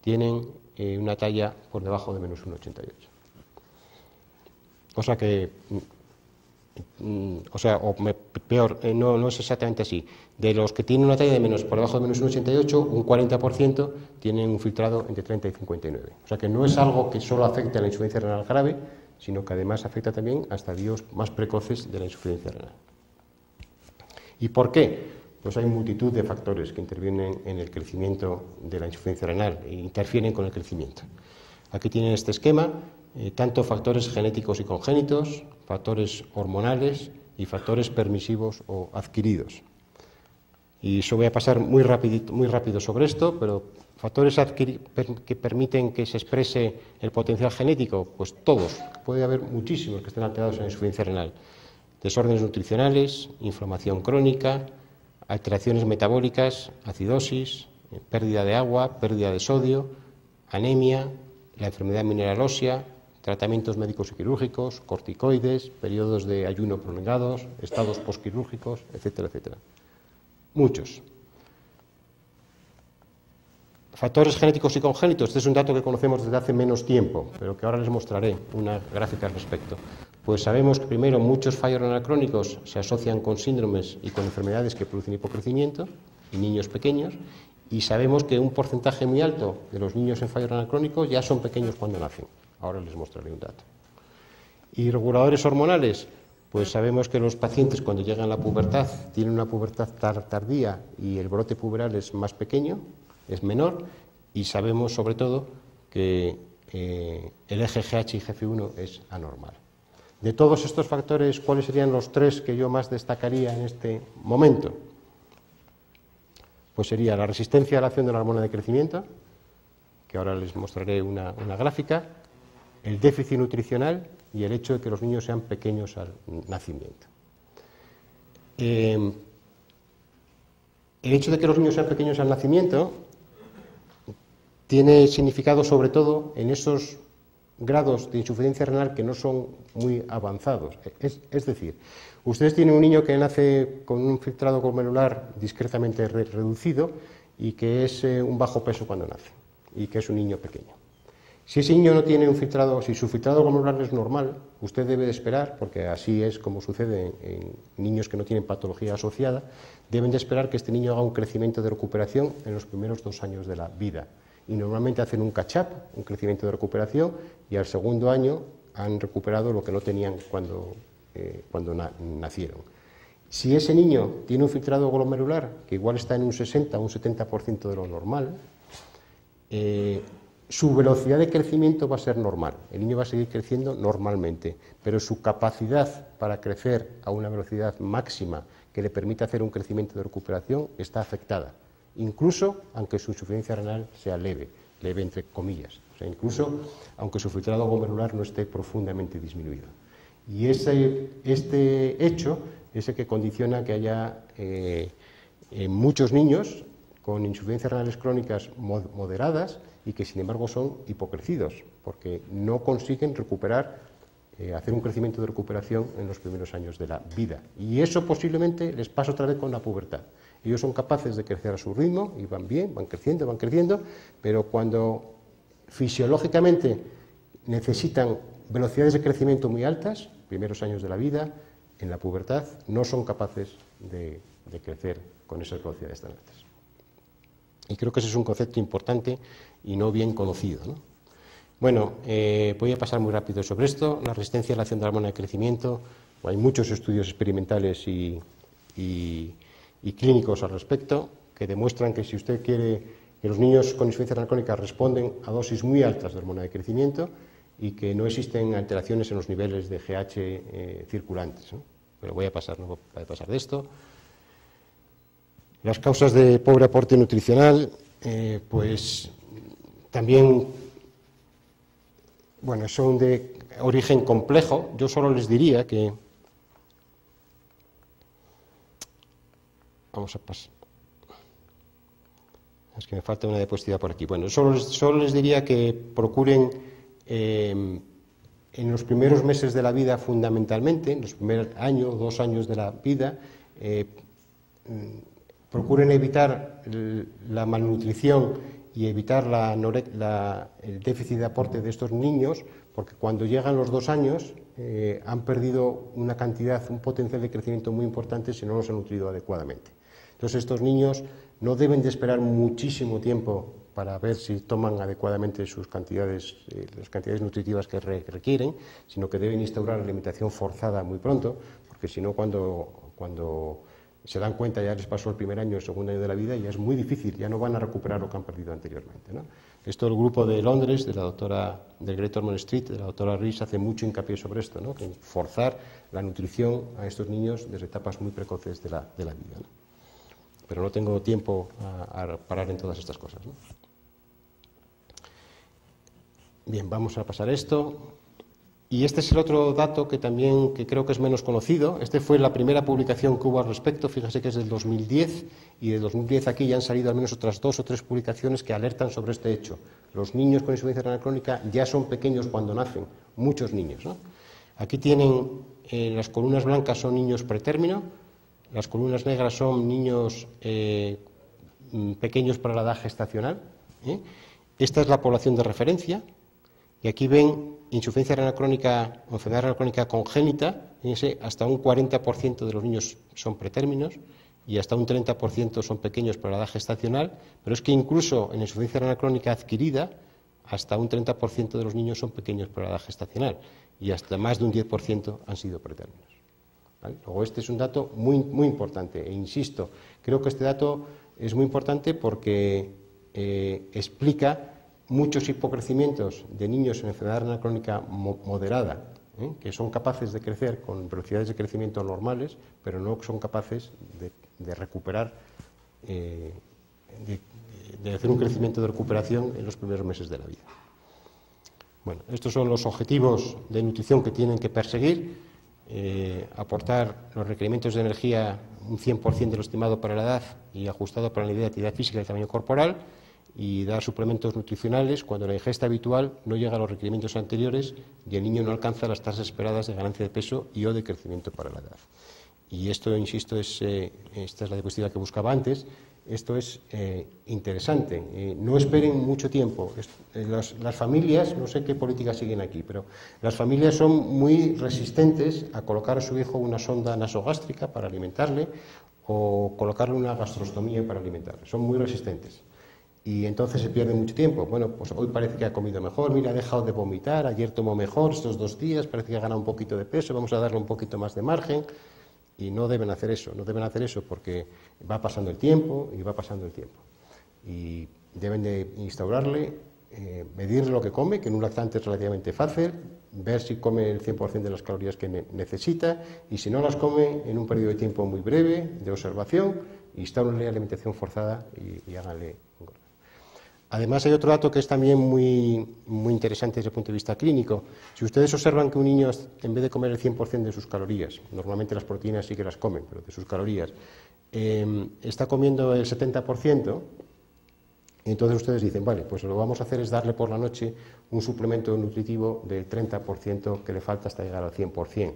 tienen una talla por debajo de menos 1,88. Cosa que, peor, no es exactamente así. De los que tienen una talla por debajo de menos 1,88, un 40% tienen un filtrado entre 30 y 59. O sea que no es algo que solo afecte a la insuficiencia renal grave, sino que además afecta también a estadios más precoces de la insuficiencia renal. ¿Y por qué? Pues hay multitud de factores que intervienen en el crecimiento de la insuficiencia renal e interfieren con el crecimiento. Aquí tienen este esquema, tanto factores genéticos y congénitos, factores hormonales y factores permisivos o adquiridos. Y eso voy a pasar muy rápido sobre esto, pero factores que permiten que se exprese el potencial genético, pues todos, puede haber muchísimos que estén alterados en la insuficiencia renal. Desórdenes nutricionales, inflamación crónica, alteraciones metabólicas, acidosis, pérdida de agua, pérdida de sodio, anemia, la enfermedad mineral ósea, tratamientos médicos y quirúrgicos, corticoides, periodos de ayuno prolongados, estados posquirúrgicos, etcétera, etcétera. Muchos. Factores genéticos y congénitos, este es un dato que conocemos desde hace menos tiempo, pero que ahora les mostraré una gráfica al respecto. Pues sabemos que primero muchos fallos renal crónicos se asocian con síndromes y con enfermedades que producen hipocrecimiento en niños pequeños, y sabemos que un porcentaje muy alto de los niños en fallo renal crónico ya son pequeños cuando nacen. Ahora les mostraré un dato. Y reguladores hormonales, pues sabemos que los pacientes cuando llegan a la pubertad tienen una pubertad tardía y el brote puberal es más pequeño, es menor, y sabemos sobre todo que el eje GH y GF1 es anormal. De todos estos factores, ¿cuáles serían los tres que yo más destacaría en este momento? Pues sería la resistencia a la acción de la hormona de crecimiento, que ahora les mostraré una gráfica, el déficit nutricional y el hecho de que los niños sean pequeños al nacimiento. El hecho de que los niños sean pequeños al nacimiento tiene significado sobre todo en esos grados de insuficiencia renal que no son muy avanzados. Es decir, ustedes tienen un niño que nace con un filtrado glomerular discretamente reducido y que es un bajo peso cuando nace y que es un niño pequeño. Si ese niño no tiene un filtrado, si su filtrado glomerular es normal, usted debe de esperar, porque así es como sucede en niños que no tienen patología asociada, deben de esperar que este niño haga un crecimiento de recuperación en los primeros 2 años de la vida. Y normalmente hacen un catch-up, un crecimiento de recuperación, y al segundo año han recuperado lo que no tenían cuando nacieron. Si ese niño tiene un filtrado glomerular, que igual está en un 60 o un 70% de lo normal, su velocidad de crecimiento va a ser normal. El niño va a seguir creciendo normalmente, pero su capacidad para crecer a una velocidad máxima que le permita hacer un crecimiento de recuperación está afectada, incluso aunque su insuficiencia renal sea leve entre comillas, o sea, incluso aunque su filtrado glomerular no esté profundamente disminuido. Y este hecho es el que condiciona que haya muchos niños con insuficiencias renales crónicas moderadas y que sin embargo son hipocrecidos, porque no consiguen recuperar, hacer un crecimiento de recuperación en los primeros años de la vida. Y eso posiblemente les pasa otra vez con la pubertad. Ellos son capaces de crecer a su ritmo y van bien, van creciendo, pero cuando fisiológicamente necesitan velocidades de crecimiento muy altas, primeros años de la vida, en la pubertad, no son capaces de crecer con esas velocidades tan altas. Y creo que ese es un concepto importante y no bien conocido, ¿no? Bueno, voy a pasar muy rápido sobre esto. La resistencia a la acción de la hormona de crecimiento. Hay muchos estudios experimentales y clínicos al respecto que demuestran que si usted quiere que los niños con insuficiencia renal crónica responden a dosis muy altas de hormona de crecimiento y que no existen alteraciones en los niveles de GH circulantes, ¿no? Pero voy a pasar de esto. Las causas de pobre aporte nutricional, pues también, bueno, son de origen complejo. Yo solo les diría que, vamos a pasar, es que me falta una diapositiva por aquí. Bueno, solo les diría que procuren en los primeros meses de la vida, fundamentalmente, en los primeros años, 2 años de la vida, procuren evitar la malnutrición y evitar el déficit de aporte de estos niños, porque cuando llegan los 2 años han perdido una cantidad, un potencial de crecimiento muy importante si no los han nutrido adecuadamente. Entonces estos niños no deben de esperar muchísimo tiempo para ver si toman adecuadamente sus cantidades, las cantidades nutritivas que requieren, sino que deben instaurar la alimentación forzada muy pronto, porque si no cuando se dan cuenta, ya les pasó el primer año, el segundo año de la vida, y ya es muy difícil, ya no van a recuperar lo que han perdido anteriormente, ¿no? Esto el grupo de Londres, de la doctora del Great Ormond Street, de la doctora Rees, hace mucho hincapié sobre esto, ¿no? Que forzar la nutrición a estos niños desde etapas muy precoces de la vida, ¿no? Pero no tengo tiempo a parar en todas estas cosas, ¿no? Bien, vamos a pasar esto. Y este es el otro dato que también creo que es menos conocido. Este fue la primera publicación que hubo al respecto, fíjense que es del 2010, y de 2010 aquí ya han salido al menos otras 2 o 3 publicaciones que alertan sobre este hecho. Los niños con insuficiencia renal crónica ya son pequeños cuando nacen, muchos niños, ¿no? Aquí tienen, las columnas blancas son niños pretérmino, las columnas negras son niños pequeños para la edad gestacional, ¿eh? Esta es la población de referencia, y aquí ven insuficiencia renal crónica o enfermedad renal crónica congénita, fíjense, hasta un 40% de los niños son pretérminos y hasta un 30% son pequeños para la edad gestacional, pero es que incluso en insuficiencia renal crónica adquirida, hasta un 30% de los niños son pequeños para la edad gestacional y hasta más de un 10% han sido pretérminos, ¿vale? Luego este es un dato muy, muy importante, e insisto, creo que este dato es muy importante porque explica muchos hipocrecimientos de niños en enfermedad renal crónica moderada, que son capaces de crecer con velocidades de crecimiento normales, pero no son capaces de recuperar, de hacer un crecimiento de recuperación en los primeros meses de la vida. Bueno, estos son los objetivos de nutrición que tienen que perseguir: aportar los requerimientos de energía un 100% de lo estimado para la edad y ajustado para la actividad física y tamaño corporal, y dar suplementos nutricionales cuando la ingesta habitual no llega a los requerimientos anteriores y el niño no alcanza las tasas esperadas de ganancia de peso y o de crecimiento para la edad. Y esto, insisto, esta es la diapositiva que buscaba antes. Esto es interesante. No esperen mucho tiempo. Las familias, no sé qué políticas siguen aquí, pero las familias son muy resistentes a colocar a su hijo una sonda nasogástrica para alimentarle o colocarle una gastrostomía para alimentarle. Son muy resistentes. Y entonces se pierde mucho tiempo. Bueno, pues hoy parece que ha comido mejor, mira, ha dejado de vomitar, ayer tomó mejor, estos 2 días parece que ha ganado un poquito de peso, vamos a darle un poquito más de margen. Y no deben hacer eso, porque va pasando el tiempo y va pasando el tiempo. Y deben de instaurarle, medir lo que come, que en un lactante es relativamente fácil, ver si come el 100% de las calorías que necesita, y si no las come en un periodo de tiempo muy breve, de observación, instaurenle alimentación forzada y háganle engordar. Además, hay otro dato que es también muy, muy interesante desde el punto de vista clínico. Si ustedes observan que un niño, en vez de comer el 100% de sus calorías, normalmente las proteínas sí que las comen, pero de sus calorías, está comiendo el 70%, entonces ustedes dicen, vale, pues lo que vamos a hacer es darle por la noche un suplemento nutritivo del 30% que le falta hasta llegar al 100%.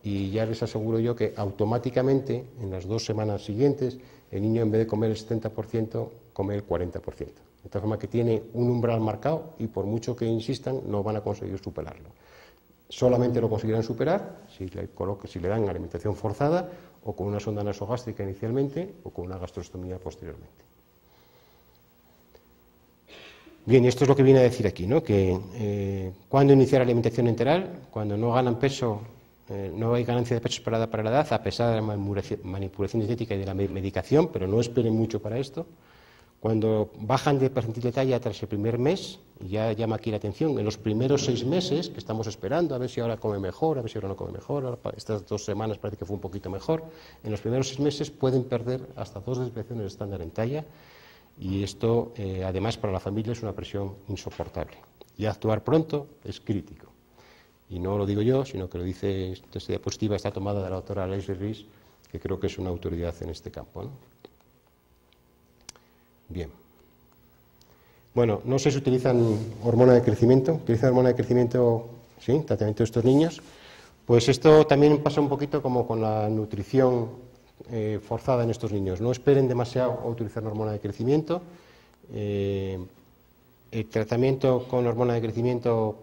Y ya les aseguro yo que automáticamente, en las 2 semanas siguientes, el niño, en vez de comer el 70%, come el 40%. De tal forma que tiene un umbral marcado y por mucho que insistan no van a conseguir superarlo. Solamente lo conseguirán superar si le dan alimentación forzada o con una sonda nasogástrica inicialmente o con una gastrostomía posteriormente. Bien, esto es lo que viene a decir aquí, ¿no? Que cuando iniciar alimentación enteral, cuando no ganan peso, no hay ganancia de peso esperada para la edad, a pesar de la manipulación dietética y de la medicación, pero no esperen mucho para esto. Cuando bajan de percentil de talla tras el primer mes, ya llama aquí la atención, en los primeros 6 meses, que estamos esperando, a ver si ahora come mejor, a ver si ahora no come mejor, ahora, estas 2 semanas parece que fue un poquito mejor, en los primeros 6 meses pueden perder hasta 2 desviaciones estándar en talla, y esto, además, para la familia es una presión insoportable. Y actuar pronto es crítico. Y no lo digo yo, sino que lo dice, esta diapositiva está tomada de la doctora Leslie Rees, que creo que es una autoridad en este campo, ¿no? Bien. Bueno, no sé si utilizan hormona de crecimiento. ¿Utilizan hormona de crecimiento? Sí, tratamiento de estos niños. Pues esto también pasa un poquito como con la nutrición forzada en estos niños. No esperen demasiado a utilizar hormona de crecimiento. El tratamiento con hormona de crecimiento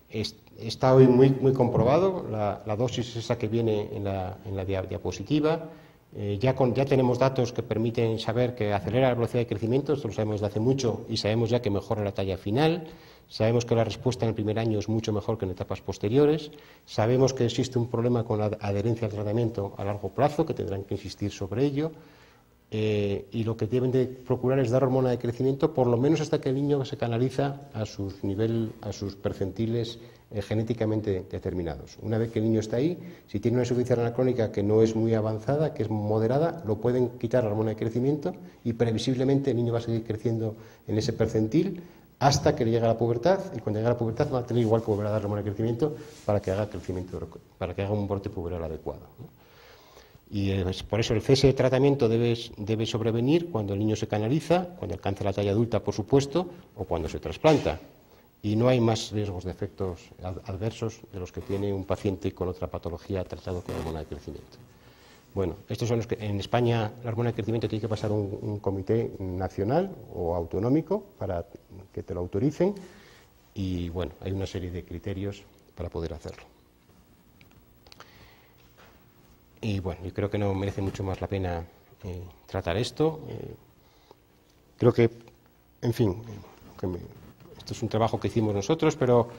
está hoy muy comprobado. La dosis es esa que viene en la diapositiva. Ya tenemos datos que permiten saber que acelera la velocidad de crecimiento, esto lo sabemos desde hace mucho, y sabemos ya que mejora la talla final. Sabemos que la respuesta en el primer año es mucho mejor que en etapas posteriores. Sabemos que existe un problema con la adherencia al tratamiento a largo plazo, que tendrán que insistir sobre ello. Y lo que deben de procurar es dar hormona de crecimiento por lo menos hasta que el niño se canaliza a sus percentiles genéticamente determinados. Una vez que el niño está ahí, si tiene una insuficiencia renal crónica que no es muy avanzada, que es moderada, lo pueden quitar la hormona de crecimiento y previsiblemente el niño va a seguir creciendo en ese percentil hasta que le llegue a la pubertad, y cuando llegue a la pubertad va a tener igual que volver a dar hormona de crecimiento para que haga un brote puberal adecuado, ¿no? Y por eso el cese de tratamiento debe sobrevenir cuando el niño se canaliza, cuando alcanza la talla adulta, por supuesto, o cuando se trasplanta. Y no hay más riesgos de efectos adversos de los que tiene un paciente con otra patología tratado con hormona de crecimiento. Bueno, estos son los que en España la hormona de crecimiento tiene que pasar un comité nacional o autonómico para que te lo autoricen y bueno, hay una serie de criterios para poder hacerlo. Y bueno, yo creo que no merece mucho más la pena tratar esto. Creo que, en fin, esto es un trabajo que hicimos nosotros, pero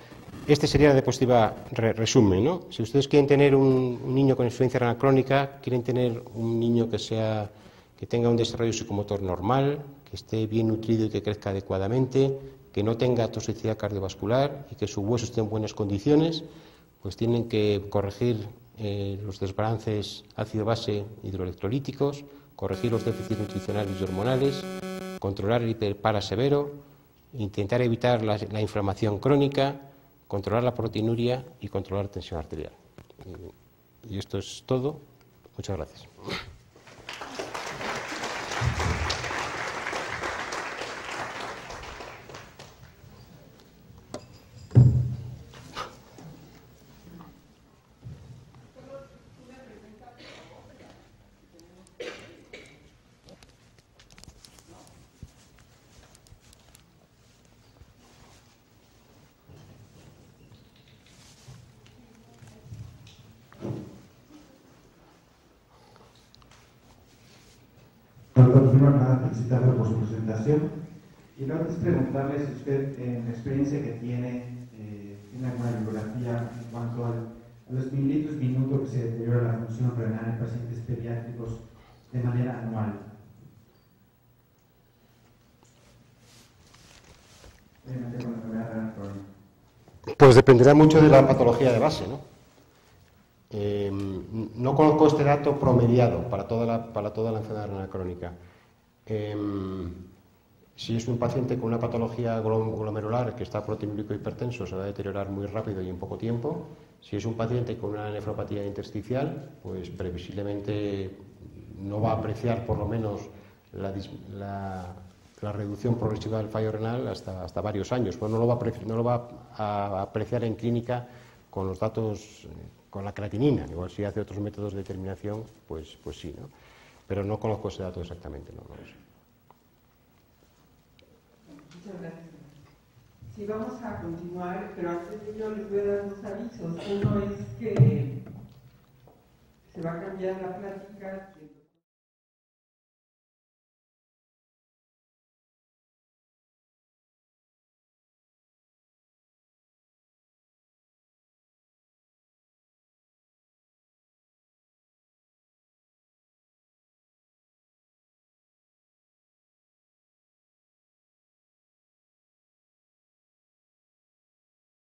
este sería la diapositiva resumen, ¿no? Si ustedes quieren tener un niño con insuficiencia renal crónica, quieren tener un niño que tenga un desarrollo psicomotor normal, que esté bien nutrido y que crezca adecuadamente, que no tenga toxicidad cardiovascular y que su hueso esté en buenas condiciones, pues tienen que corregir los desbalances ácido-base hidroelectrolíticos, corregir los déficits nutricionales y hormonales, controlar el hiperpara severo, intentar evitar la inflamación crónica, controlar la proteinuria y controlar la tensión arterial. Y esto es todo. Muchas gracias. Doctor, primero nada, felicitarlo por su presentación. Y luego es preguntarle si usted, en la experiencia que tiene alguna bibliografía en cuanto a los mililitros minuto que se deteriora la función renal en pacientes pediátricos de manera anual. Obviamente con la enfermedad renal crónica. Pues dependerá mucho de la patología de base, ¿no? No conozco este dato promediado para toda la enfermedad renal crónica. Si es un paciente con una patología glomerular que está proteinúrico hipertenso, se va a deteriorar muy rápido y en poco tiempo. Si es un paciente con una nefropatía intersticial, pues previsiblemente no va a apreciar por lo menos la reducción progresiva del fallo renal hasta varios años. Pues no lo va a apreciar en clínica con los datos, con la creatinina. Igual si hace otros métodos de determinación, pues sí, ¿no? Pero no conozco ese dato exactamente, no lo sé. Muchas gracias. Sí, vamos a continuar, pero antes de ello les voy a dar dos avisos. Uno es que se va a cambiar la plática.